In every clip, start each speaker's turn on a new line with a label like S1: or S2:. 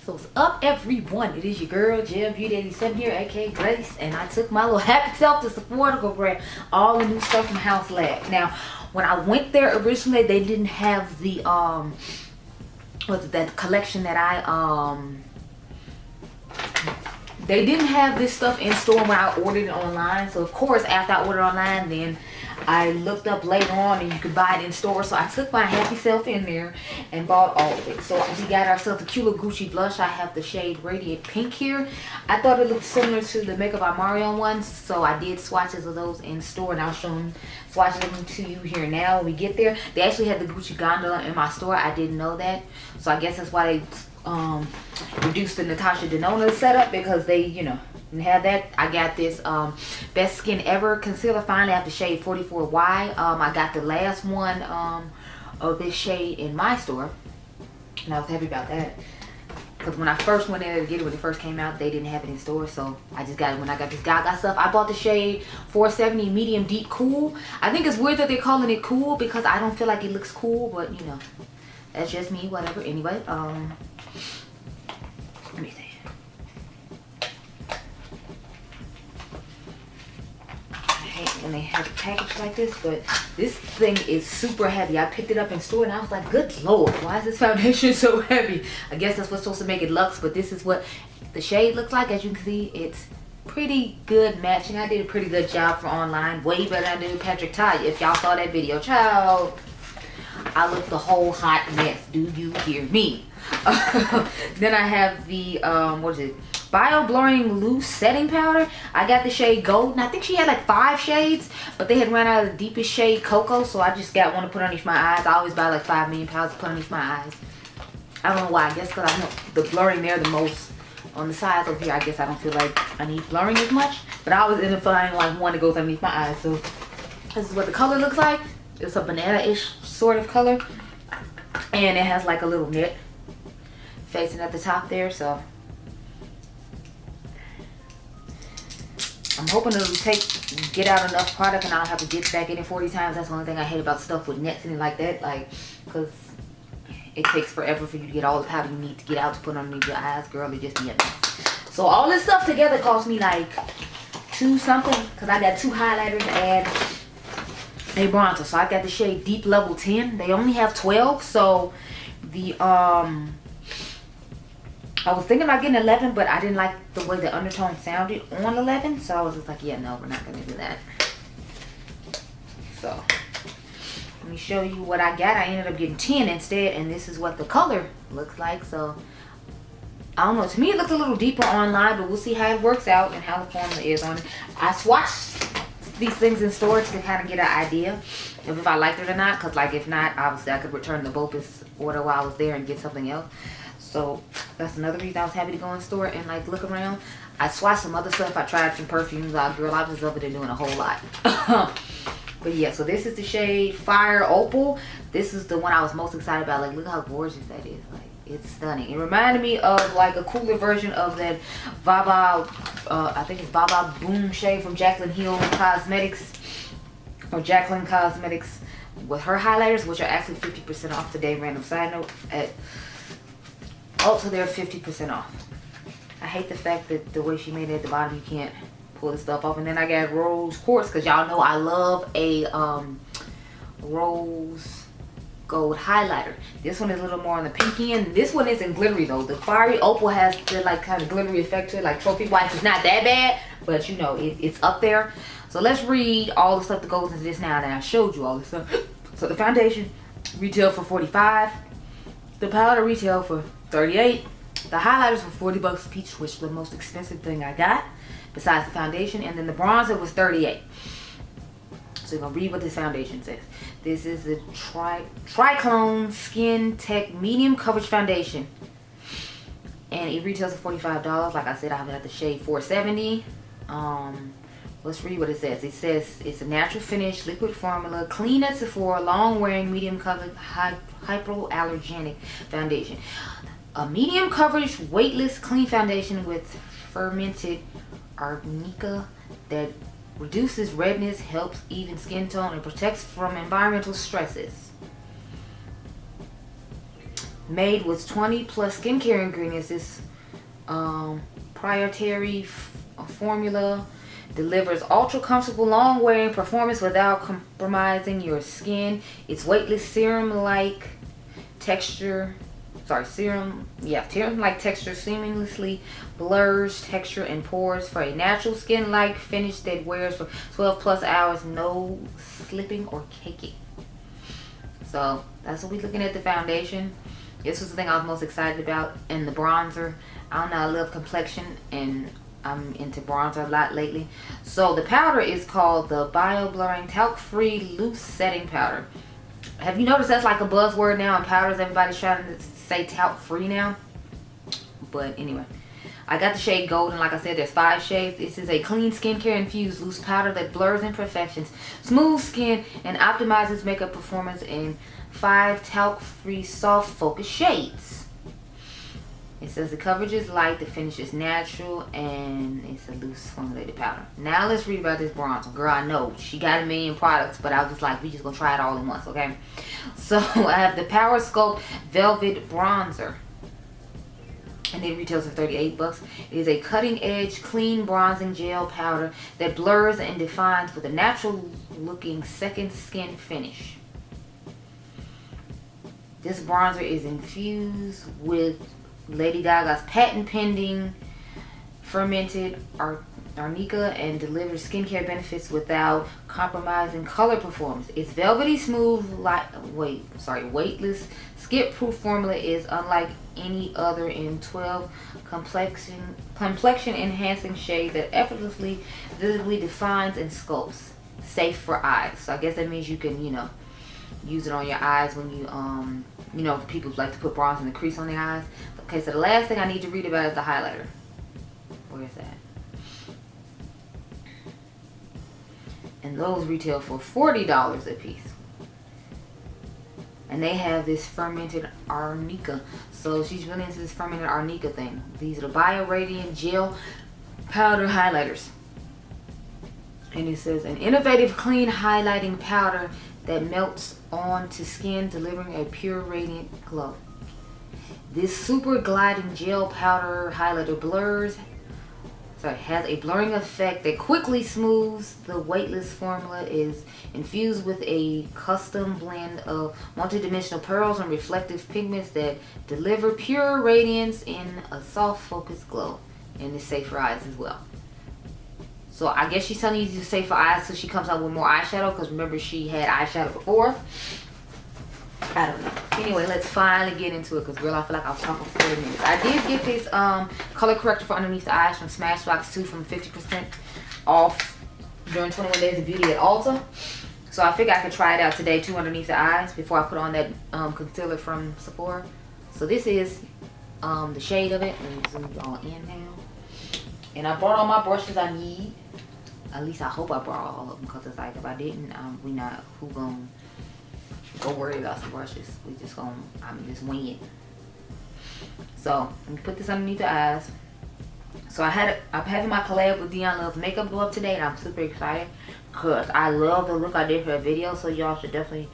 S1: So what's up, everyone? It is your girl Jam Beauty 87 here, aka Grace, and I took my little happy self to Sephora to go grab all the new stuff from Haus Labs. Now, when I went there originally, they didn't have the what's it, that collection that they didn't have this stuff in store when I ordered it online. So of course, after I ordered online, then I looked up later on and you could buy it in store. So I took my happy self in there and bought all of it. So we got ourselves a cute little Gucci blush. I have the shade Radiant Pink here. I thought it looked similar to the Makeup by Mario ones, so I did swatches of those in store, and I'll show them swatches them to you here now when we get there. They actually had the Gucci gondola in my store. I didn't know that, so I guess that's why they reduced the Natasha Denona setup, because they, you know, didn't have that. I got this Best Skin Ever concealer. Finally, I have the shade 44Y. I got the last one of this shade in my store, and I was happy about that, because when I first went in there to get it when it first came out, they didn't have it in store. So I just got it when I got this Gaga stuff. I bought the shade 470 Medium Deep Cool. I think it's weird that they're calling it cool, because I don't feel like it looks cool, but you know, that's just me, whatever. Anyway, let me see. I hate when they have a package like this, but this thing is super heavy. I picked it up in store and I was like, good lord, why is this foundation so heavy? I guess that's what's supposed to make it luxe, but this is what the shade looks like. As you can see, it's pretty good matching. I did a pretty good job for online, way better than I did Patrick Ty. If y'all saw that video, child, I look the whole hot mess. Do you hear me? Then I have the what is it, Bio Blurring Loose Setting Powder. I got the shade Gold, and I think she had like 5 shades, but they had run out of the deepest shade Cocoa, so I just got one to put underneath my eyes. I always buy like 5 million pounds to put underneath my eyes. I don't know why. I guess because I know the blurring there the most on the sides over here. I guess I don't feel like I need blurring as much, but I always end up finding like one that goes underneath my eyes. So this is what the color looks like. It's a banana-ish sort of color, and it has like a little knit facing at the top there. So I'm hoping it'll get out enough product and I don't have to get back in it 40 times. That's the only thing I hate about stuff with nets in it like that, like, because it takes forever for you to get all the powder you need to get out to put underneath your eyes. Girl, it just be a mess. So all this stuff together cost me like $2 something, because I got 2 highlighters and a bronzer. So I got the shade Deep Level 10. They only have 12, so the I was thinking about getting 11, but I didn't like the way the undertone sounded on 11, so I was just like, yeah, no, we're not gonna do that. So let me show you what I got. I ended up getting 10 instead, and this is what the color looks like. So I don't know, to me it looked a little deeper online, but we'll see how it works out and how the formula is on it. I swatched these things in storage to kind of get an idea of if I liked it or not, because like if not, obviously I could return the BOPUS order while I was there and get something else. So that's another reason I was happy to go in store and like look around. I swatched some other stuff. I tried some perfumes. Girl, I was over there doing a whole lot. But yeah, so this is the shade Fire Opal. This is the one I was most excited about. Like, look how gorgeous that is. Like, it's stunning. It reminded me of like a cooler version of that Baba, I think it's Baba Boom shade from Jaclyn Hill Cosmetics, or Jaclyn Cosmetics, with her highlighters, which are actually 50% off today. Random side note, at Ulta they're 50% off. I hate the fact that the way she made it at the bottom, you can't pull the stuff off. And then I got Rose Quartz, because y'all know I love a rose gold highlighter. This one is a little more on the pinky end. This one isn't glittery though. The Fiery Opal has the like kind of glittery effect to it, like trophy white. It's not that bad, but you know, it's up there. So let's read all the stuff that goes into this now that I showed you all this stuff. So the foundation retail for $45. The powder retail for $38. The highlighters were $40 a piece, which was the most expensive thing I got besides the foundation. And then the bronzer was $38. So you're gonna read what this foundation says. This is the Triclone Skin Tech Medium Coverage Foundation, and it retails for $45. Like I said, I have it at the shade 470. Let's read what it says. It says it's a natural finish, liquid formula, clean at Sephora, long wearing, medium coverage, hypoallergenic foundation. A medium coverage, weightless, clean foundation with fermented arnica that reduces redness, helps even skin tone, and protects from environmental stresses. Made with 20 plus skincare ingredients. This proprietary formula delivers ultra comfortable long wearing performance without compromising your skin. It's weightless serum like texture. Serum like texture seamlessly blurs texture and pores for a natural skin like finish that wears for 12 plus hours, no slipping or caking. So that's what we're looking at. The foundation, this was the thing I was most excited about, and the bronzer. I don't know, I love complexion and I'm into bronzer a lot lately. So the powder is called the Bio Blurring Talc Free Loose Setting Powder. Have you noticed that's like a buzzword now in powders? Everybody's trying to say talc free now. But anyway, I got the shade Golden. Like I said, there's 5 shades. This is a clean skincare infused loose powder that blurs imperfections, smooths skin, and optimizes makeup performance in 5 talc free soft focus shades. It says the coverage is light, the finish is natural, and it's a loose formulated powder. Now let's read about this bronzer. Girl, I know she got a million products, but I was just like, we just gonna try it all at once, okay? So I have the Power Sculpt Velvet Bronzer, and it retails for 38 bucks. It is a cutting edge, clean bronzing gel powder that blurs and defines with a natural looking second skin finish. This bronzer is infused with Lady Gaga's patent pending fermented arnica and delivers skincare benefits without compromising color performance. Its velvety smooth, weightless, skip-proof formula is unlike any other in 12 complexion enhancing shades that effortlessly, visibly defines and sculpts. Safe for eyes. So I guess that means you can, use it on your eyes when you, people like to put bronze in the crease on their eyes. Okay, so the last thing I need to read about is the highlighter. Where is that? And those retail for $40 a piece. And they have this fermented arnica. So she's really into this fermented arnica thing. These are the Bio Radiant Gel Powder Highlighters. And it says an innovative clean highlighting powder that melts onto skin, delivering a pure radiant glow. This super gliding gel powder highlighter has a blurring effect that quickly smooths. The weightless formula is infused with a custom blend of multidimensional pearls and reflective pigments that deliver pure radiance in a soft focused glow, and it's safe for eyes as well. So I guess she's telling you to safe for eyes so she comes out with more eyeshadow, because remember she had eyeshadow before. I don't know. Anyway, let's finally get into it, because girl, I feel like I was talking for 40 minutes. I did get this color corrector for underneath the eyes from Smashbox 2 from 50% off during 21 Days of Beauty at Ulta. So I figured I could try it out today too underneath the eyes before I put on that concealer from Sephora. So this is the shade of it. Let me zoom it all in now. And I brought all my brushes I need. At least I hope I brought all of them, because it's like if I didn't, who gonna go worry about some brushes. I'm just winging it. So let me put this underneath the eyes. So I'm having my collab with Dionluvsmakeup go up today, and I'm super excited because I love the look I did for a video. So y'all should definitely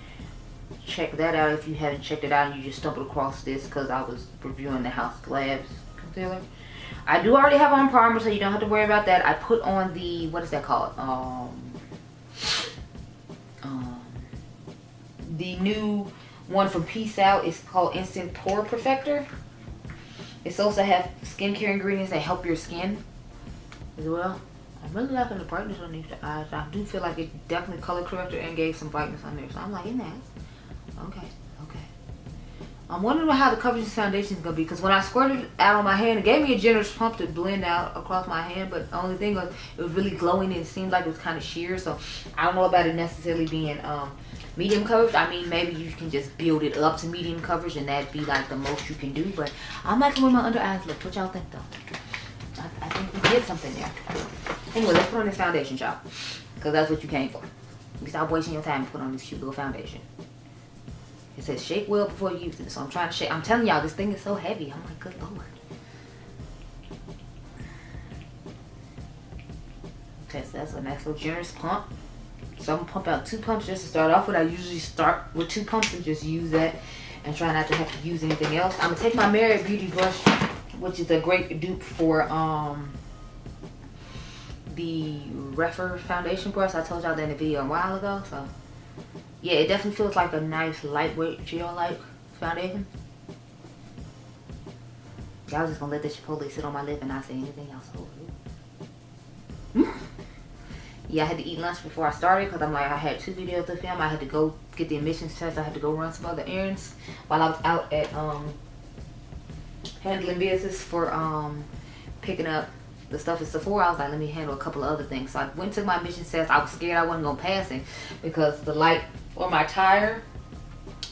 S1: check that out if you haven't checked it out and you just stumbled across this, because I was reviewing the Hauslabs concealer. I do already have on primer, so you don't have to worry about that. I put on the, what is that called? The new one from Peace Out is called Instant Pore Perfector. It's supposed to have skincare ingredients that help your skin as well. I'm really liking the brightness underneath the eyes. I do feel like it definitely color corrected and gave some brightness on there. So I'm liking that. Okay. I'm wondering how the coverage of this foundation is going to be, because when I squirted it out on my hand, it gave me a generous pump to blend out across my hand, but the only thing was it was really glowing and it seemed like it was kind of sheer. So I don't know about it necessarily being medium coverage. I mean, maybe you can just build it up to medium coverage and that'd be like the most you can do, but I'm liking where my under eyes look. What y'all think though? I think we did something there. Anyway, let's put on this foundation, y'all, because that's what you came for. You stop wasting your time and put on this cute little foundation. It says shake well before you use it. So I'm trying to shake. I'm telling y'all, this thing is so heavy. I'm like, good lord. Okay, so that's a nice little generous pump. So I'm gonna pump out 2 pumps just to start off with. I usually start with 2 pumps and just use that and try not to have to use anything else. I'm gonna take my Mented Beauty brush, which is a great dupe for the Refer foundation brush. I told y'all that in a video a while ago. So yeah, it definitely feels like a nice lightweight gel-like foundation. Y'all just gonna let this Chipotle sit on my lip and not say anything else. Yeah, I had to eat lunch before I started because I'm like, I had 2 videos to film. I had to go get the emissions test. I had to go run some other errands while I was out at handling business for picking up the stuff at Sephora. I was like, let me handle a couple of other things. So I went to my emissions test. I was scared I wasn't gonna pass it because the light on my tire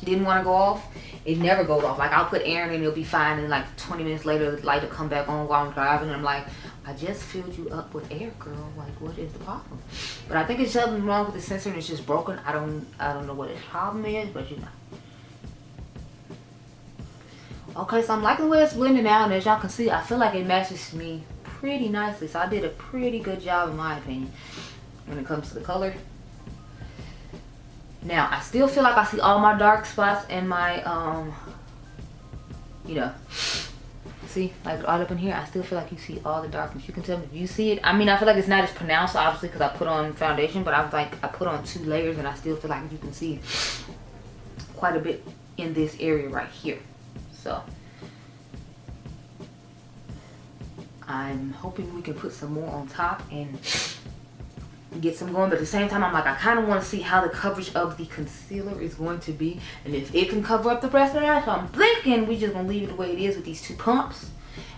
S1: didn't want to go off. It never goes off. Like, I'll put air in and it'll be fine, and like 20 minutes later the light will come back on while I'm driving, and I'm like, I just filled you up with air, girl. Like, what is the problem? But I think it's something wrong with the sensor and it's just broken. I don't know what its problem is, but you know. Okay, so I'm liking the way it's blending out, and as y'all can see, I feel like it matches me pretty nicely. So I did a pretty good job in my opinion when it comes to the color. Now, I still feel like I see all my dark spots in my, you know, see, like all up in here, I still feel like you see all the darkness. You can tell me if you see it. I mean, I feel like it's not as pronounced, obviously, because I put on foundation, but I was like, I put on 2 layers, and I still feel like you can see quite a bit in this area right here. So, I'm hoping we can put some more on top and get some going, but at the same time I'm like, I kind of want to see how the coverage of the concealer is going to be and if it can cover up the rest of that. So I'm thinking we just gonna leave it the way it is with these 2 pumps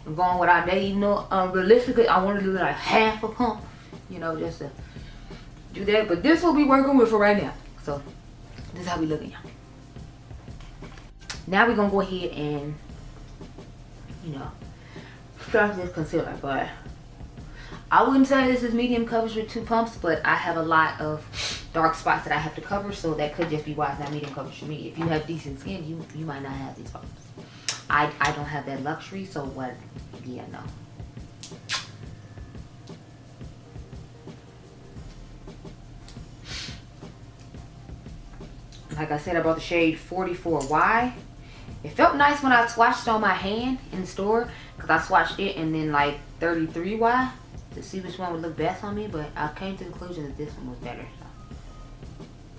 S1: and going without that, even though realistically I want to do like half a pump, you know, just to do that. But this will be working with for right now. So this is how we looking, y'all. Now we're gonna go ahead and, you know, start this concealer. But I wouldn't say this is medium coverage with 2 pumps, but I have a lot of dark spots that I have to cover, so that could just be why it's not medium coverage for me. If you have decent skin, you might not have these problems. I don't have that luxury, so what? Yeah, no. Like I said, I brought the shade 44Y. It felt nice when I swatched it on my hand in the store, because I swatched it and then like 33Y. To see which one would look best on me, but I came to the conclusion that this one was better. So.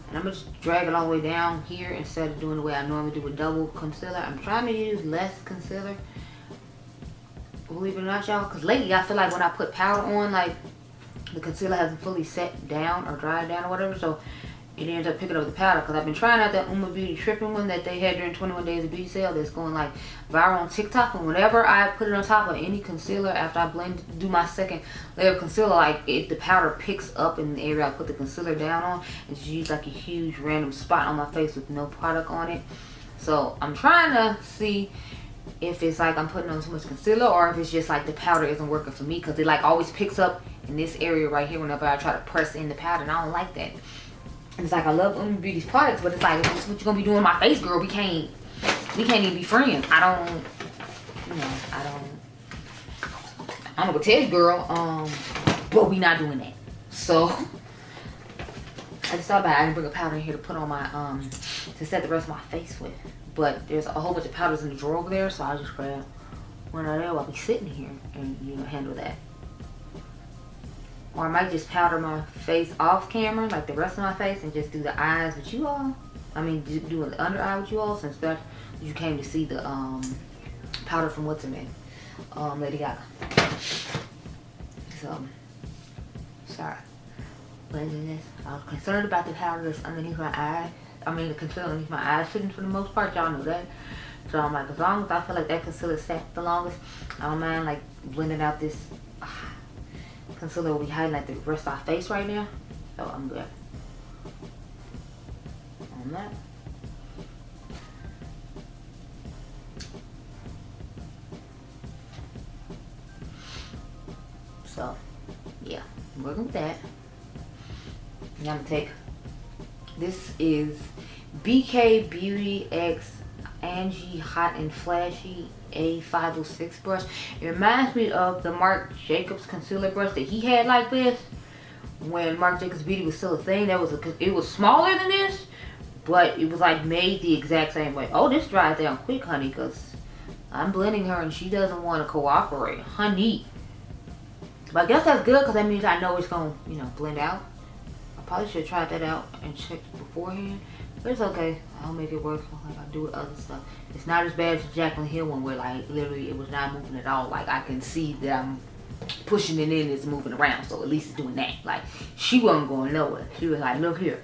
S1: And I'm gonna just drag it all the way down here instead of doing the way I normally do with double concealer. I'm trying to use less concealer, believe it or not, y'all, because lately I feel like when I put powder on, like the concealer hasn't fully set down or dried down or whatever, so it ends up picking up the powder. Because I've been trying out that UOMA Beauty tripping one that they had during 21 days of beauty sale that's going like viral on TikTok, and whenever I put it on top of any concealer after I do my second layer of concealer, like the powder picks up in the area I put the concealer down on. It's used like a huge random spot on my face with no product on it. So I'm trying to see if it's like I'm putting on too much concealer, or if it's just like the powder isn't working for me, because it like always picks up in this area right here whenever I try to press in the powder, and I don't like that. And it's like, I love UOMA Beauty's products, but it's like, this is what you're gonna be doing in my face, girl. We can't even be friends. I don't know what to tell you, girl. But we not doing that. So I just thought about it. I didn't bring a powder in here to put on my to set the rest of my face with. But there's a whole bunch of powders in the drawer over there, so I'll just grab one of there while we sitting here and, you know, handle that. Or I might just powder my face off camera, like the rest of my face, and just do the eyes with you all. I mean, do the under eye with you all, since that you came to see the powder from what's her name, Lady Gaga. So, sorry. Blending this. I was concerned about the powder that's underneath my eye. I mean, the concealer underneath my eyes fitting for the most part. Y'all know that. So I'm like, as long as I feel like that concealer set the longest, I don't mind like blending out this. Concealer will be hiding like the rest of our face right now, so I'm good on that. So yeah, I'm working with that. Now I'm gonna take, this is BK Beauty X Angie Hot and Flashy A506 brush. It reminds me of the Marc Jacobs concealer brush that he had like this when Marc Jacobs Beauty was still a thing. It was smaller than this, but it was like made the exact same way. Oh, this dries down quick, honey, because I'm blending her and she doesn't want to cooperate, honey. But I guess that's good because that means I know it's going to, you know, blend out. I probably should have tried that out and checked beforehand. But it's okay. I'll make it work like I do with other stuff. It's not as bad as the Jaclyn Hill one where like literally it was not moving at all. Like I can see that I'm pushing it in, it's moving around. So at least it's doing that. Like she wasn't going nowhere. She was like, look here.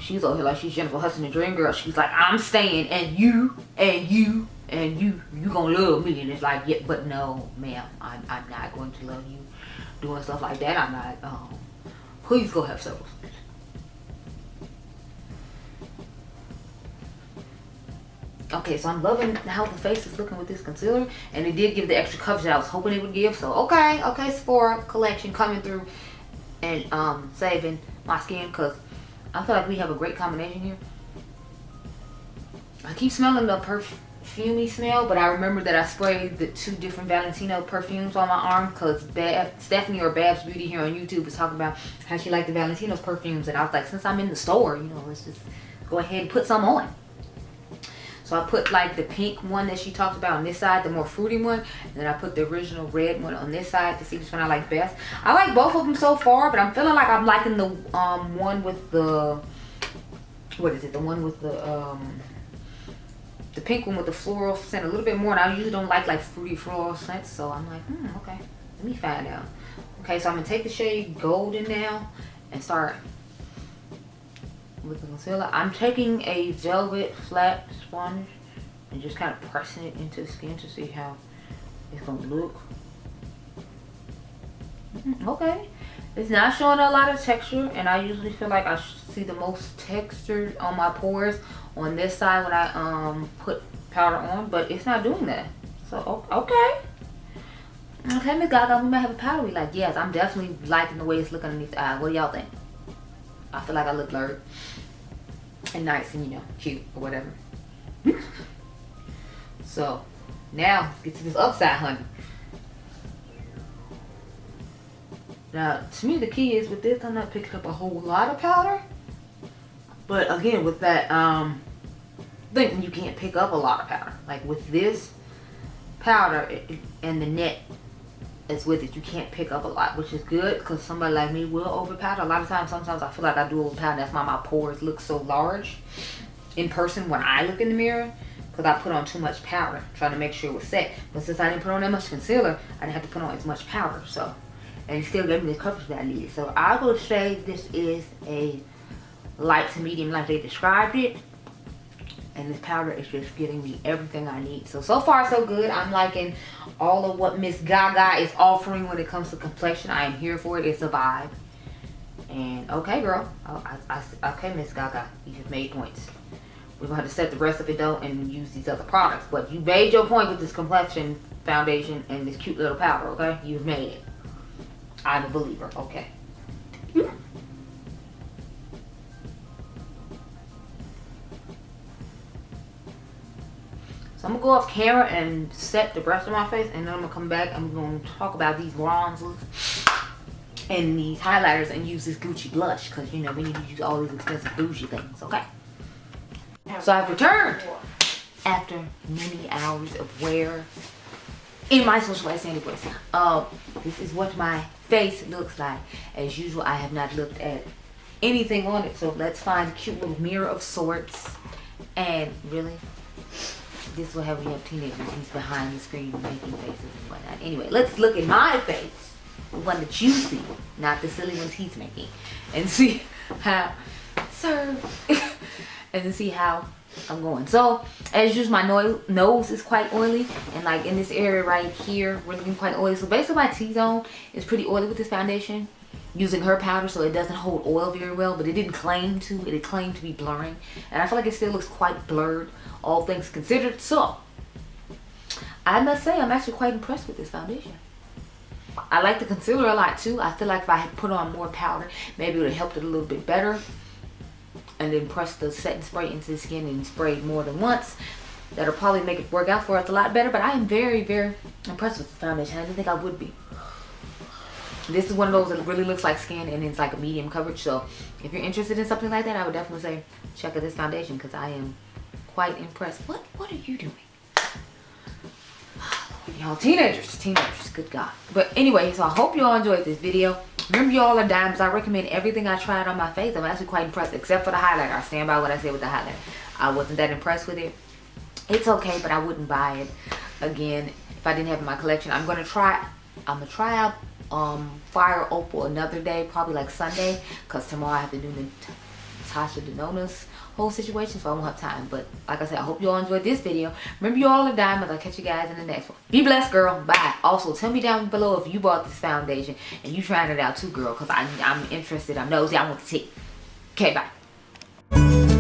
S1: She's over here like she's Jennifer Hudson, the dream girl. She's like, I'm staying and you gonna love me. And it's like, yeah, but no, ma'am, I'm not going to love you doing stuff like that. I'm not, please go have several. Okay, so I'm loving how the face is looking with this concealer, and it did give the extra coverage that I was hoping it would give. So okay, Sephora collection coming through and saving my skin, because I feel like we have a great combination here. I keep smelling the perfumey smell, but I remember that I sprayed the 2 different Valentino perfumes on my arm, because Stephanie or Babs Beauty here on YouTube was talking about how she liked the Valentino's perfumes, and I was like, since I'm in the store, you know, let's just go ahead and put some on. So I put like the pink one that she talked about on this side, the more fruity one. And then I put the original red one on this side to see which one I like best. I like both of them so far, but I'm feeling like I'm liking the one with the, what is it? The one with the pink one with the floral scent a little bit more. And I usually don't like fruity floral scents. So I'm like, okay, let me find out. Okay, so I'm going to take the shade Golden now and start with the concealer. I'm taking a velvet flat sponge and just kind of pressing it into the skin to see how it's gonna look. Okay, it's not showing a lot of texture, and I usually feel like I see the most texture on my pores on this side when I put powder on, but it's not doing that. So okay, Miss Gaga, we might have a powder we like. Yes, I'm definitely liking the way it's looking underneath the eye. What do y'all think? I feel like I look blurred and nice and, you know, cute or whatever. So now let's get to this upside, honey. Now to me the key is with this, I'm not picking up a whole lot of powder, but again with that thing, you can't pick up a lot of powder. Like with this powder and the net is with it, you can't pick up a lot, which is good because somebody like me will over powder. A lot of times, sometimes I feel like I do over powder. That's why my pores look so large in person when I look in the mirror, because I put on too much powder trying to make sure it was set. But since I didn't put on that much concealer, I didn't have to put on as much powder. So, and it still gave me the coverage that I needed. So I would say this is a light to medium like they described it. And this powder is just getting me everything I need. So far so good. I'm liking all of what Miss Gaga is offering when it comes to complexion. I am here for it. It's a vibe. And okay, girl. Okay, Miss Gaga. You have made points. We're going to have to set the rest of it though and use these other products. But you made your point with this complexion foundation and this cute little powder, okay? You've made it. I'm a believer. Okay. So I'm going to go off camera and set the rest of my face, and then I'm going to come back and we're going to talk about these bronzers and these highlighters and use this Gucci blush, because, you know, we need to use all these expensive bougie things, okay? So I've returned after many hours of wear in my social life anyways. This is what my face looks like. As usual, I have not looked at anything on it, so let's find a cute little mirror of sorts. And really, this is what happens when you have teenagers. He's behind the screen making faces and whatnot. Anyway, let's look at my face, the one that you see, not the silly ones he's making, and see how, sir, and then see how I'm going. So as usual, my nose is quite oily, and like in this area right here, we're looking quite oily. So basically my T-zone is pretty oily with this foundation, using her powder, so it doesn't hold oil very well, but it didn't claim to. It claimed to be blurring, and I feel like it still looks quite blurred, all things considered. So I must say I'm actually quite impressed with this foundation. I like the concealer a lot too. I feel like if I had put on more powder, maybe it would have helped it a little bit better, and then press the setting spray into the skin and spray more than once. That'll probably make it work out for us a lot better. But I am very, very impressed with the foundation. I didn't think I would be. This is one of those that really looks like skin and it's like a medium coverage. So if you're interested in something like that, I would definitely say check out this foundation because I am quite impressed. What are you doing? Y'all teenagers, good God. But anyway, so I hope you all enjoyed this video. Remember, y'all are diamonds. I recommend everything I tried on my face. I'm actually quite impressed, except for the highlighter. I stand by what I said with the highlighter. I wasn't that impressed with it. It's okay, but I wouldn't buy it again if I didn't have it in my collection. I'm gonna try out Fire Opal another day, probably like Sunday, because tomorrow I have to do Natasha Denona's whole situation, so I won't have time. But like I said, I hope you all enjoyed this video. Remember, you all are diamonds. I'll catch you guys in the next one. Be blessed, girl. Bye. Also, tell me down below if you bought this foundation and you trying it out too, girl, because I'm interested. I'm nosy. I want to see. Okay, bye.